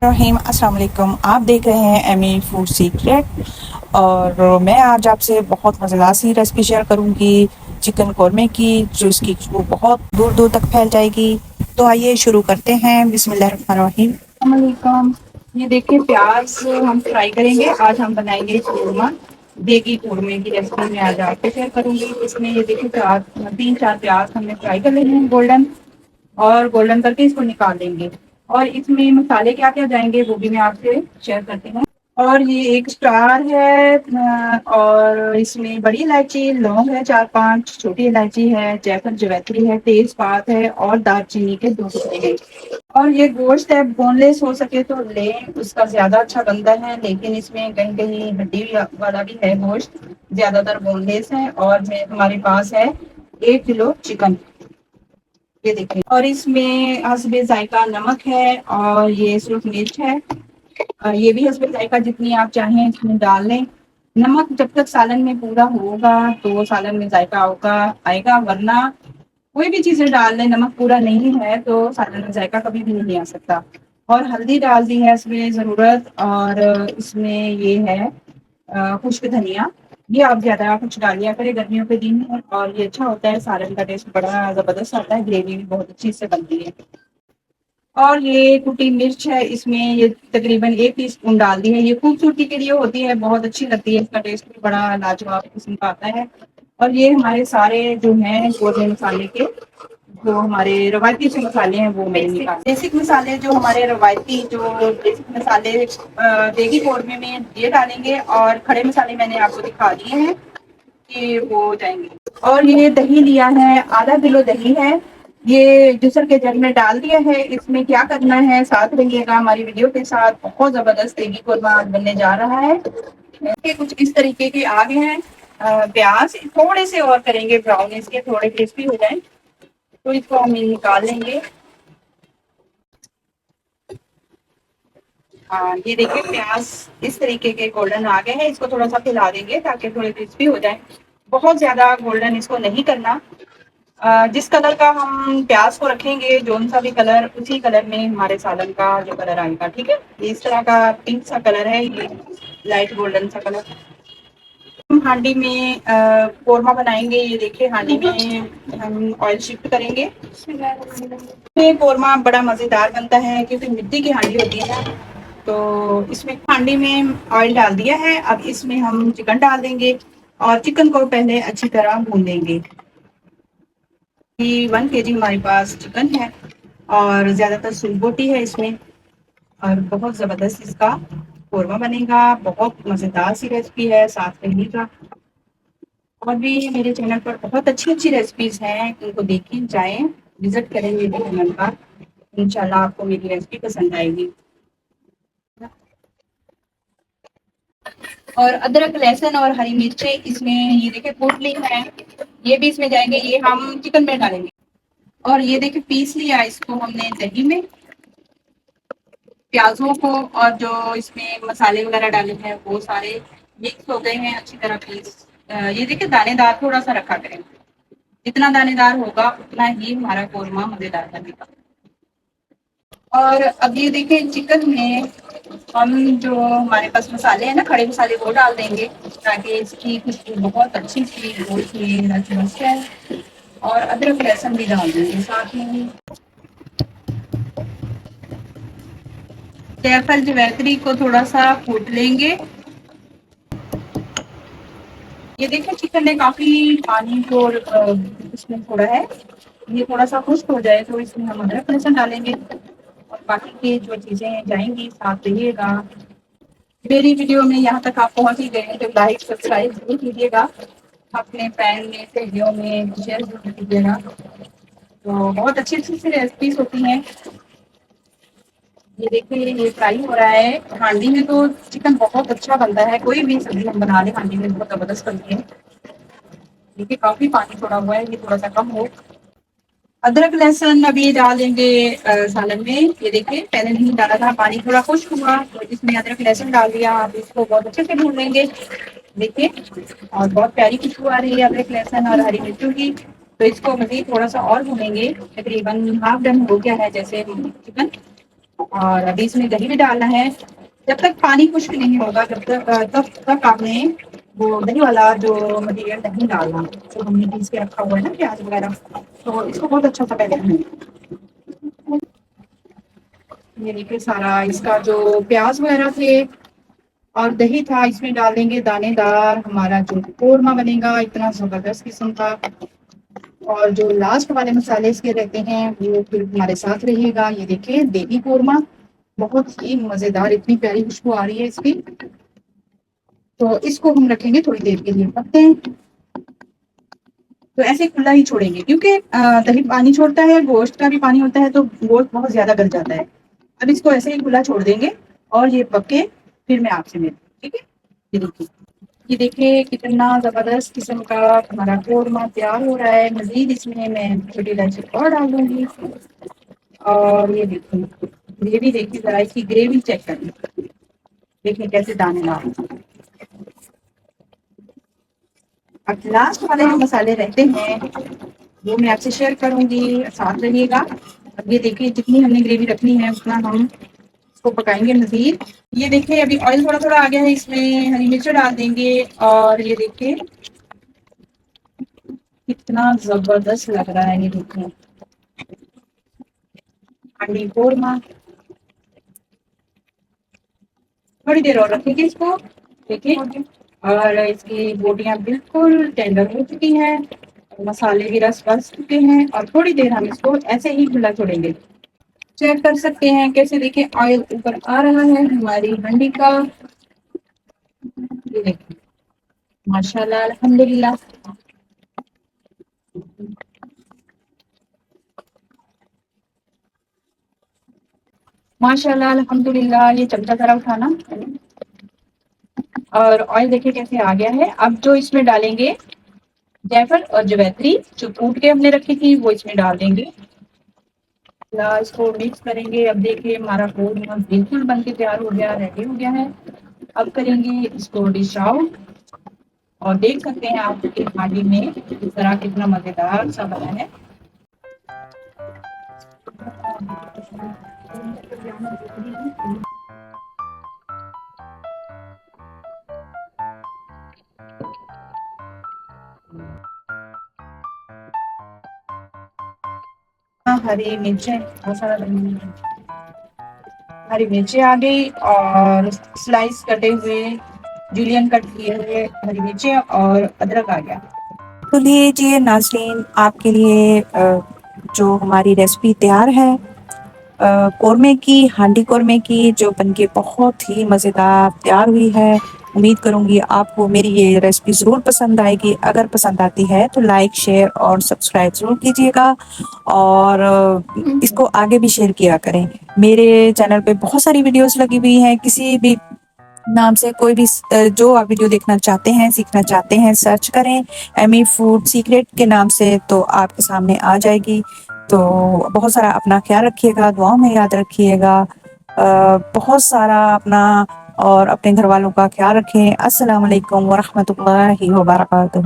रहीम अस्सलाम वालेकुम। आप देख रहे हैं एमी फूड सीक्रेट और मैं आज आपसे बहुत मज़ेदार सी रेसिपी शेयर करूंगी चिकन कौरमे की, जो इसकी खुशबू बहुत दूर दूर तक फैल जाएगी। तो आइए शुरू करते हैं। बिस्मिल्लाहिर्रहमानिर्रहीम। अस्सलाम वालेकुम। ये देखिए प्याज हम फ्राई करेंगे। आज हम बनाएंगे कौरमा, देगी कौरमे की रेसिपी मैं आज आपको शेयर करूंगी। इसमें ये देखिए प्याज, 3-4 प्याज हमने फ्राई कर लेने हैं गोल्डन, और गोल्डन करके इसको निकाल देंगे। और इसमें मसाले क्या क्या जाएंगे वो भी मैं आपसे शेयर करती हूँ। और ये एक स्टार है, और इसमें बड़ी इलायची, लौंग है 4-5, छोटी इलायची है, जायफल जवैत्री है, तेज पात है, और दालचीनी के 2 टुकड़े हैं। और ये गोश्त है, बोनलेस हो सके तो लें, उसका ज्यादा अच्छा बनता है, लेकिन इसमें कहीं कहीं हड्डी वाला भी है गोश्त, ज्यादातर बोनलेस है। और हमारे पास है 1 किलो चिकन, ये देखिए। और इसमें हस्बे जायका नमक है, और ये सिर्फ मिर्च है। ये भी हस्बे जायका जितनी आप चाहें इसमें डाल लें। नमक जब तक सालन में पूरा होगा तो सालन में जायका होगा आएगा, वरना कोई भी चीजें डाल लें, नमक पूरा नहीं है तो सालन में जायका कभी भी नहीं आ सकता। और हल्दी डाल दी है इसमें जरूरत, और इसमें ये है खुश्क धनिया। ये आप ज्यादा कुछ डालिया करें, गर्मियों के दिन है, और ये अच्छा होता है, सालन का टेस्ट बड़ा जबरदस्त आता है, ग्रेवी भी बहुत अच्छी से बनती है। और ये कुटी मिर्च है, इसमें ये तकरीबन 1 टीस्पून डाल दी है। ये खूबसूरती के लिए होती है, बहुत अच्छी लगती है, इसका टेस्ट भी बड़ा लाजवाब किस्म का आता है। और ये हमारे सारे जो हैं गोले मसाले के, जो हमारे रवायती जो मसाले हैं वो मैंने निकाले। बेसिक मसाले जो हमारे रवायती जो बेसिक मसाले देगी कौरमे में ये डालेंगे, और खड़े मसाले मैंने आपको दिखा दिए हैं कि वो जाएंगे। और ये दही लिया है, ½ किलो दही है, ये जूसर के जग में डाल दिया है। इसमें क्या करना है, साथ रहिएगा हमारी वीडियो के साथ, बहुत जबरदस्त देगी कौरमा आज बनने जा रहा है। ये कुछ इस तरीके के आ गए हैं। प्याज थोड़े से और करेंगे ब्राउन, इसके थोड़े क्रिस्पी हो जाए तो इसको हम निकाल लेंगे। ये देखिए प्याज इस तरीके के गोल्डन आ गए हैं, इसको थोड़ा सा फैला देंगे ताकि थोड़े क्रिस्पी हो जाए। बहुत ज्यादा गोल्डन इसको नहीं करना। जिस कलर का हम प्याज को रखेंगे, जोन सा भी कलर, उसी कलर में हमारे सालन का जो कलर आएगा, ठीक है। इस तरह का पिंक सा कलर है, ये लाइट गोल्डन सा कलर। हम हांडी में कोरमा बनाएंगे। ये देखिए हांडी में हम ऑयल शिफ्ट करेंगे। ये कोरमा बड़ा मजेदार बनता है क्योंकि मिट्टी की हांडी होती है ना। तो इसमें हांडी में ऑयल डाल दिया है, अब इसमें हम चिकन डाल देंगे, और चिकन को पहले अच्छी तरह भून लेंगे। 1 kg हमारे पास चिकन है, और ज्यादातर सुलबोटी है इसमें, और बहुत जबरदस्त इसका कोरमा बनेगा। बहुत मजेदार सी रेसिपी है, साथ रहिएगा। और भी मेरे चैनल पर बहुत अच्छी अच्छी रेसिपीज हैं, उनको देखिए, जाएं, विजिट करें मेरे चैनल पर। इंशाल्लाह आपको मेरी रेसिपी पसंद आएगी। और अदरक, लहसुन और हरी मिर्चें इसमें ये देखिए कूट ली है, ये भी इसमें जाएंगे, ये हम चिकन में डालेंगे। और ये देखिए पीस लिया इसको हमने दही में, प्याजों को, और जो इसमें मसाले वगैरह डाले हैं वो सारे मिक्स हो गए हैं अच्छी तरह पीस। ये देखिए दानेदार थोड़ा सा रखा करें, जितना दानेदार होगा उतना ही हमारा कोरमा मजेदार बनेगा। और अब ये देखें चिकन में हम जो हमारे पास मसाले हैं ना, खड़े मसाले, वो डाल देंगे ताकि इसकी खुशबू बहुत अच्छी सी गोश्त में रच जाए। और अदरक लहसुन भी डाल देंगे साथ में। जायफल जवैत्री को थोड़ा सा कूट लेंगे। ये देखिए चिकन ने काफी पानी को इसमें थोड़ा है, ये थोड़ा सा खुश्क हो जाए तो इसमें हम अदरक लहसुन डालेंगे, और बाकी की जो चीजें जाएंगी साथ रहिएगा। मेरी वीडियो में यहाँ तक आप पहुंच ही गए हैं तो लाइक सब्सक्राइब जरूर कीजिएगा, अपने फ्रेंड में वीडियो में शेयर जरूर कीजिएगा। तो बहुत अच्छी अच्छी सी रेसिपीज होती हैं। ये देखिए ये फ्राई हो रहा है हांडी में, तो चिकन बहुत अच्छा बनता है, कोई भी सब्जी हम बना लें हांडी में बहुत जबरदस्त बनती है। देखिए काफी पानी छोड़ा हुआ है, ये थोड़ा सा कम हो। अदरक लहसुन अभी डाल देंगे सालन में। ये देखिए पहले नहीं डाला था, पानी थोड़ा खुश्क हुआ तो इसमें अदरक लहसुन डाल दिया। अब इसको बहुत अच्छे से भून लेंगे, देखिए, और बहुत प्यारी खुशबू आ रही है अदरक लहसुन और हरी मिर्चों की। तो इसको मजीद थोड़ा सा और भूनेंगे, तकरीबन हाफ डन हो गया है जैसे चिकन। اور ابھی اس میں دہی بھی ڈالنا ہے. جب تک پانی خشک نہیں ہوگا تب تک آپ نے وہ دہی والا جو مٹیریل نہیں ڈالنا جو ہم نے پیس کے رکھا ہوا ہے نا پیاز وغیرہ. تو اس کو بہت اچھا سا پہلے یہ دیکھیے سارا اس کا جو پیاز وغیرہ تھے اور دہی تھا اس میں ڈال دیں گے دانے دار ہمارا جو قورمہ بنے گا اتنا زبردست قسم کا. اور جو لاسٹ والے مسالے اس کے رہتے ہیں وہ پھر ہمارے ساتھ رہے گا. یہ دیکھیں دیگی قورمہ بہت ہی مزیدار اتنی پیاری خوشبو آ رہی ہے اس کی. تو اس کو ہم رکھیں گے تھوڑی دیر کے لیے پکتے ہیں. تو ایسے کھلا ہی چھوڑیں گے کیونکہ دہی پانی چھوڑتا ہے گوشت کا بھی پانی ہوتا ہے تو گوشت بہت زیادہ گل جاتا ہے. اب اس کو ایسے ہی کھلا چھوڑ دیں گے اور یہ پکے پھر میں آپ سے ملتی ہوں ٹھیک ہے. یہ دیکھیے یہ دیکھیے کتنا زبردست قسم کا ہمارا قورمہ تیار ہو رہا ہے. مزید اس میں چھوٹی الائچی اور ڈال دوں گی. اور یہ دیکھیں گریوی دیکھیے ذرا اس کی گریوی چیک کریں دیکھیں کیسے دانے دار. اب لاسٹ والے جو مسالے رہتے ہیں وہ میں آپ سے شیئر کروں گی ساتھ رہیے گا. اب یہ دیکھیں جتنی ہم نے گریوی رکھنی ہے اتنا ہم اس کو پکائیں گے مزید. یہ دیکھیں ابھی آئل تھوڑا تھوڑا آ گیا ہے اس میں ہری مرچ ڈال دیں گے. اور یہ دیکھیں کتنا زبردست لگ رہا ہے یہ دیکھیں ہانڈی قورمہ. تھوڑی دیر اور رکھیں گے اس کو دیکھیں اور اس کی بوٹیاں بالکل ٹینڈر ہو چکی ہیں. مسالے بھی رس بس چکے ہیں اور تھوڑی دیر ہم اس کو ایسے ہی کھلا چھوڑیں گے. چیک کر سکتے ہیں کیسے دیکھیں آئل اوپر آ رہا ہے ہماری ہانڈی کا. یہ دیکھیں ماشاء اللہ الحمد للہ. ماشاء اللہ الحمد للہ. یہ چمچہ ذرا اٹھانا اور آئل دیکھے کیسے آ گیا ہے. اب جو اس میں ڈالیں گے جیفل اور جویتری جو کوٹ کے ہم نے رکھی تھی وہ اس میں ڈال دیں گے. اس کو مکس کریں گے. اب دیکھیے ہمارا قورمہ بالکل بن کے تیار ہو گیا ریڈی ہو گیا ہے. اب کریں گے اس کو ڈش آؤٹ اور دیکھ سکتے ہیں آپ کی تھالی میں اس طرح کتنا مزیدار سا بنا ہے. ہری مرچیں بہت سارا ہری مرچیں آ گئی اور سلائس کٹے ہوئے جولین کٹ کیے ہوئے ہری مرچیں اور ادرک آ گیا. تو لیجیے ناظرین آپ کے لیے جو ہماری ریسیپی تیار ہے قورمے کی ہانڈی قورمے کی جو بن کے بہت ہی مزیدار تیار ہوئی ہے. امید کروں گی آپ کو میری یہ ریسیپی ضرور پسند آئے گی. اگر پسند آتی ہے تو لائک شیئر اور سبسکرائب ضرور کیجیے گا اور اس کو آگے بھی شیئر کیا کریں. میرے چینل پہ بہت ساری ویڈیوز لگی ہوئی ہیں. کسی بھی نام سے کوئی بھی جو آپ ویڈیو دیکھنا چاہتے ہیں سیکھنا چاہتے ہیں سرچ کریں ایمی فوڈ سیکریٹ کے نام سے تو آپ کے سامنے آ جائے گی. تو بہت سارا اپنا خیال رکھیے گا. دعاؤں میں یاد رکھیے گا. بہت سارا اپنا اور اپنے گھر والوں کا خیال رکھیں. السلام علیکم ورحمۃ اللہ وبرکاتہ.